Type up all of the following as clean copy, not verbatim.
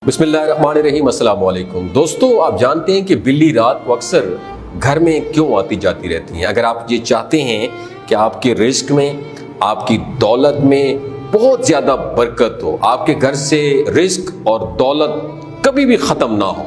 बिस्मिल्लाहिर्रहमानिर्रहीम। अस्सलाम वालेकुम दोस्तों, आप जानते हैं कि बिल्ली रात को अक्सर घर में क्यों आती जाती रहती हैं। अगर आप ये चाहते हैं कि आपके रिस्क में, आपकी दौलत में बहुत ज़्यादा बरकत हो, आपके घर से रिस्क और दौलत कभी भी ख़त्म ना हो,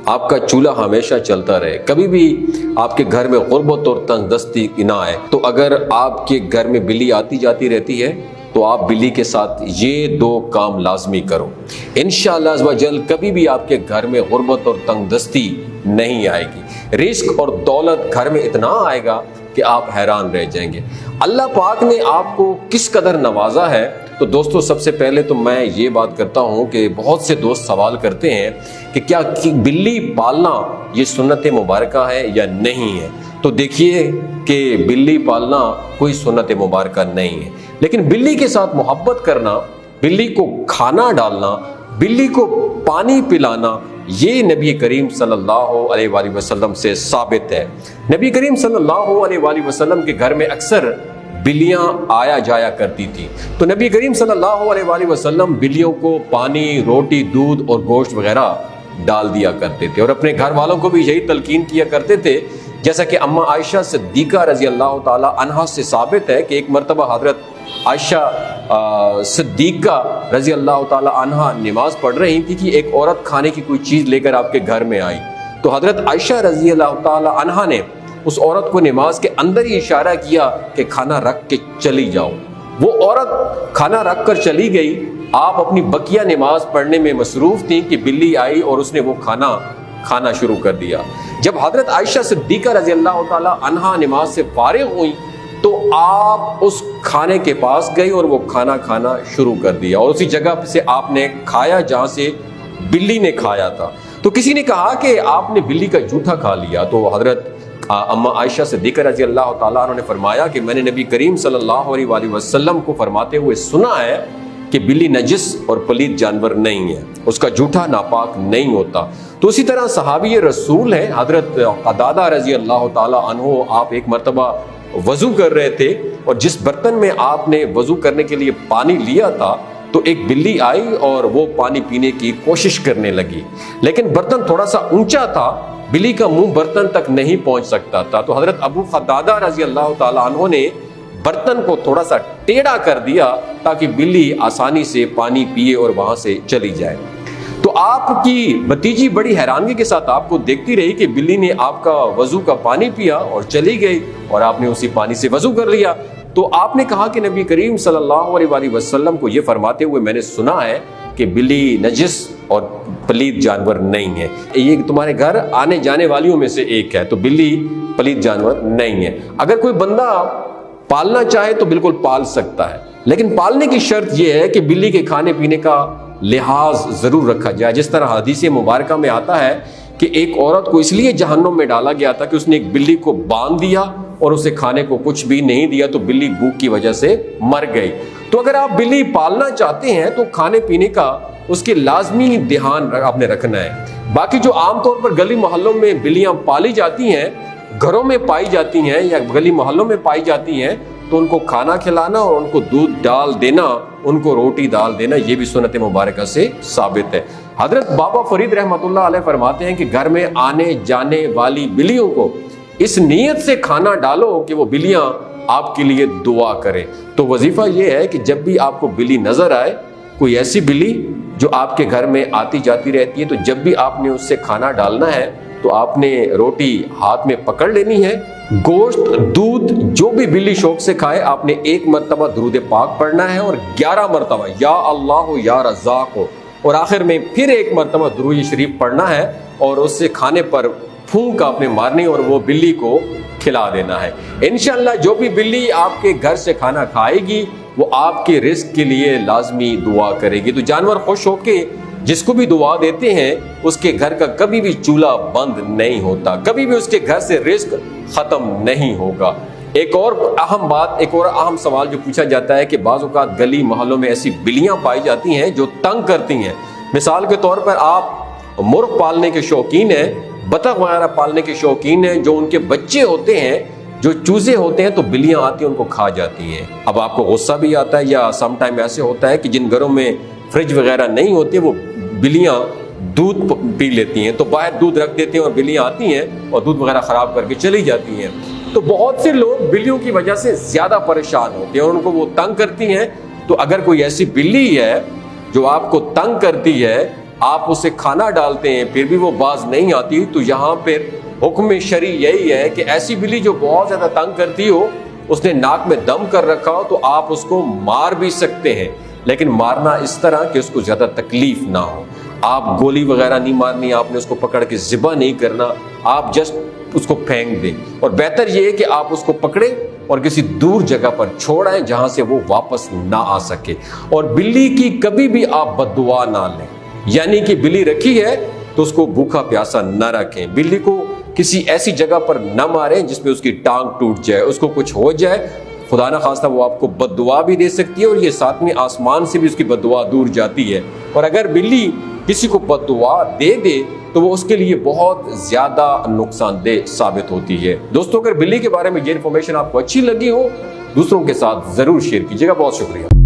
आपका चूल्हा हमेशा चलता रहे, कभी भी आपके घर में गुर्बत और तंगदस्ती ना आए, तो अगर आपके घर में बिल्ली आती जाती रहती है तो आप बिल्ली के साथ ये दो काम लाजमी करो। इंशाअल्लाह अज़्ज़ व जल कभी भी आपके घर में गुर्बत और तंगदस्ती नहीं आएगी। रिस्क और दौलत घर में इतना आएगा कि आप हैरान रह जाएंगे। अल्लाह पाक ने आपको किस कदर नवाजा है। तो दोस्तों, सबसे पहले तो मैं ये बात करता हूँ कि बहुत से दोस्त सवाल करते हैं कि क्या बिल्ली पालना ये सुन्नत मुबारका है या नहीं है। तो देखिए कि बिल्ली पालना कोई सुन्नत मुबारका नहीं है, लेकिन बिल्ली के साथ मोहब्बत करना, बिल्ली को खाना डालना, बिल्ली को पानी पिलाना, ये नबी करीम सल्लल्लाहु अलैहि वसल्लम से साबित है। नबी करीम सल्लल्लाहु अलैहि वसल्लम के घर में अक्सर बिल्लियां आया जाया करती थी। तो नबी करीम सल्लल्लाहु अलैहि वसल्लम बिल्लियों को पानी, रोटी, दूध और गोश्त वगैरह डाल दिया करते थे और अपने घर वालों को भी यही तलकीन किया करते थे। जैसा कि अम्मा आयशा सिद्दीका रजी अल्लाह ताला अन्हा से साबित है कि एक मरतबा हजरत आयशा सिद्दीका रजी अल्लाह ताला अन्हा नमाज पढ़ रही थी कि एक औरत खाने की कोई चीज़ लेकर आपके घर में आई। तो हजरत आयशा रजी अल्लाह ताला अन्हा ने उस औरत को नमाज के अंदर ही इशारा किया कि खाना रख के चली जाओ। वो औरत खाना रख कर चली गई। आप अपनी बकिया नमाज पढ़ने में मसरूफ़ थी कि बिल्ली आई और उसने वो खाना शुरू कर दिया। जब हजरत आयशा सिद्दीका रजी अल्लाह ताला अन्हा नमाज से फारिग हुई तो आप उस खाने के पास गई और वो खाना शुरू कर दिया और उसी जगह से आपने खाया जहाँ से बिल्ली ने खाया था। तो किसी ने कहा कि आपने बिल्ली का जूठा खा लिया। तो हजरत अम्मा आयशा सिद्दीका रजी अल्लाह ताला अन्हा ने फरमाया कि मैंने नबी करीम सल्लल्लाहु अलैहि वसल्लम को फरमाते हुए सुना है कि बिल्ली नजिस और पलीद जानवर नहीं है, उसका जूठा नापाक नहीं होता। तो उसी तरह सहाबी रसूल है हजरत क़तादा रजी अल्लाह ताला अन्हु, आप एक मरतबा वज़ू कर रहे थे और जिस बर्तन में आपने वज़ू करने के लिए पानी लिया था तो एक बिल्ली आई और वो पानी पीने की कोशिश करने लगी, लेकिन बर्तन थोड़ा सा ऊंचा था, बिल्ली का मुंह बर्तन तक नहीं पहुंच सकता था। तो हजरत अबू क़तादा रजी अल्लाह ताला अन्हु ने बर्तन को थोड़ा सा टेढ़ा कर दिया ताकि बिल्ली आसानी से पानी पिए और वहां से चली जाए। तो आपकी भतीजी बड़ी हैरानगी के साथ आपको देखती रही कि बिल्ली ने आपका वजू का पानी पिया और चली गई और आपने उसी पानी से वजू कर लिया। तो आपने कहा कि नबी करीम सल्लल्लाहु अलैहि वसल्लम को ये फरमाते हुए मैंने सुना है कि बिल्ली नजिस और पलीद जानवर नहीं है, ये तुम्हारे घर आने जाने वालियों में से एक है, तो बिल्ली पलीद जानवर नहीं है। अगर कोई बंदा पालना चाहे तो बिल्कुल पाल सकता है, लेकिन पालने की शर्त यह है कि बिल्ली के खाने पीने का लिहाज जरूर रखा जाए। जिस तरह हदीस मुबारका में आता है कि एक औरत को इसलिए जहन्नुम में डाला गया था कि उसने एक बिल्ली को बांध दिया और उसे खाने को कुछ भी नहीं दिया, तो बिल्ली भूख की वजह से मर गई। तो अगर आप बिल्ली पालना चाहते हैं तो खाने पीने का उसके लाजमी ध्यान आपने रखना है। बाकी जो आमतौर पर गली मोहल्लों में बिल्लियां पाली जाती हैं, घरों में पाई जाती हैं या गली मोहल्लों में पाई जाती हैं, तो उनको खाना खिलाना और उनको दूध डाल देना, उनको रोटी डाल देना, ये भी सुन्नत मुबारका से साबित है। हजरत बाबा फरीद रहमतुल्लाह अलैह फरमाते हैं कि घर में आने जाने वाली बिल्लियों को इस नीयत से खाना डालो कि वो बिल्लियां आपके लिए दुआ करें। तो वजीफा ये है कि जब भी आपको बिल्ली नजर आए, कोई ऐसी बिल्ली जो आपके घर में आती जाती रहती है, तो जब भी आपने उससे खाना डालना है तो आपने रोटी हाथ में पकड़ लेनी है, गोश्त, दूध जो भी बिल्ली शौक से खाए, आपने एक मरतबा दुरूद पाक पढ़ना है और 11 मरतबा या अल्लाह या रज़ाक हो, और आखिर में फिर एक मरतबा दुरूद शरीफ पढ़ना है और उससे खाने पर फूंक आपने मारनी और वो बिल्ली को खिला देना है। इंशाअल्लाह जो भी बिल्ली आपके घर से खाना खाएगी वो आपके रिस्क के लिए लाजमी दुआ करेगी। तो जानवर खुश होके जिसको भी दुआ देते हैं उसके घर का कभी भी चूल्हा बंद नहीं होता, कभी भी उसके घर से रिस्क खत्म नहीं होगा। एक और अहम सवाल जो पूछा जाता है कि बाज़ औक़ात गली मोहल्लों में ऐसी बिल्लियां पाई जाती हैं जो तंग करती हैं। मिसाल के तौर पर आप मुर्ग पालने के शौकीन हैं, बतख वगैरह पालने के शौकीन हैं, जो उनके बच्चे होते हैं, जो चूजे होते हैं, तो बिल्लियां आती हैं उनको खा जाती हैं। अब आपको गुस्सा भी आता है, या सम टाइम ऐसे होता है कि जिन घरों में फ्रिज वगैरह नहीं होती वो بلیاں دودھ پی لیتی ہیں، تو باہر دودھ رکھ دیتے ہیں اور بلیاں آتی ہیں اور دودھ وغیرہ خراب کر کے چلی جاتی ہیں۔ تو بہت سے لوگ بلیوں کی وجہ سے زیادہ پریشان ہوتے ہیں اور ان کو وہ تنگ کرتی ہیں۔ تو اگر کوئی ایسی بلی ہے جو آپ کو تنگ کرتی ہے، آپ اسے کھانا ڈالتے ہیں پھر بھی وہ باز نہیں آتی، تو یہاں پھر حکم شرعی یہی ہے کہ ایسی بلی جو بہت زیادہ تنگ کرتی ہو، اس نے ناک میں دم کر رکھا ہو، تو آپ اس کو مار بھی سکتے ہیں، لیکن مارنا اس طرح کہ اس کو زیادہ تکلیف نہ ہو۔ آپ گولی وغیرہ نہیں مارنی، آپ نے اس کو پکڑ کے ذبح نہیں کرنا، آپ جسٹ اس کو پھینک دیں، اور بہتر یہ ہے کہ آپ اس کو پکڑیں اور کسی دور جگہ پر چھوڑیں جہاں سے وہ واپس نہ آ سکے۔ اور بلی کی کبھی بھی آپ بد دعا نہ لیں، یعنی کہ بلی رکھی ہے تو اس کو بھوکا پیاسا نہ رکھیں، بلی کو کسی ایسی جگہ پر نہ ماریں جس میں اس کی ٹانگ ٹوٹ جائے، اس کو کچھ ہو جائے، خدا نہ خواستہ وہ آپ کو بد دعا بھی دے سکتی ہے، اور یہ ساتویں آسمان سے بھی اس کی بد دعا دور جاتی ہے۔ اور اگر بلی کسی کو بد دعا دے دے تو وہ اس کے لیے بہت زیادہ نقصان دہ ثابت ہوتی ہے۔ دوستوں، اگر بلی کے بارے میں یہ انفارمیشن آپ کو اچھی لگی ہو، دوسروں کے ساتھ ضرور شیئر کیجیے گا۔ بہت شکریہ۔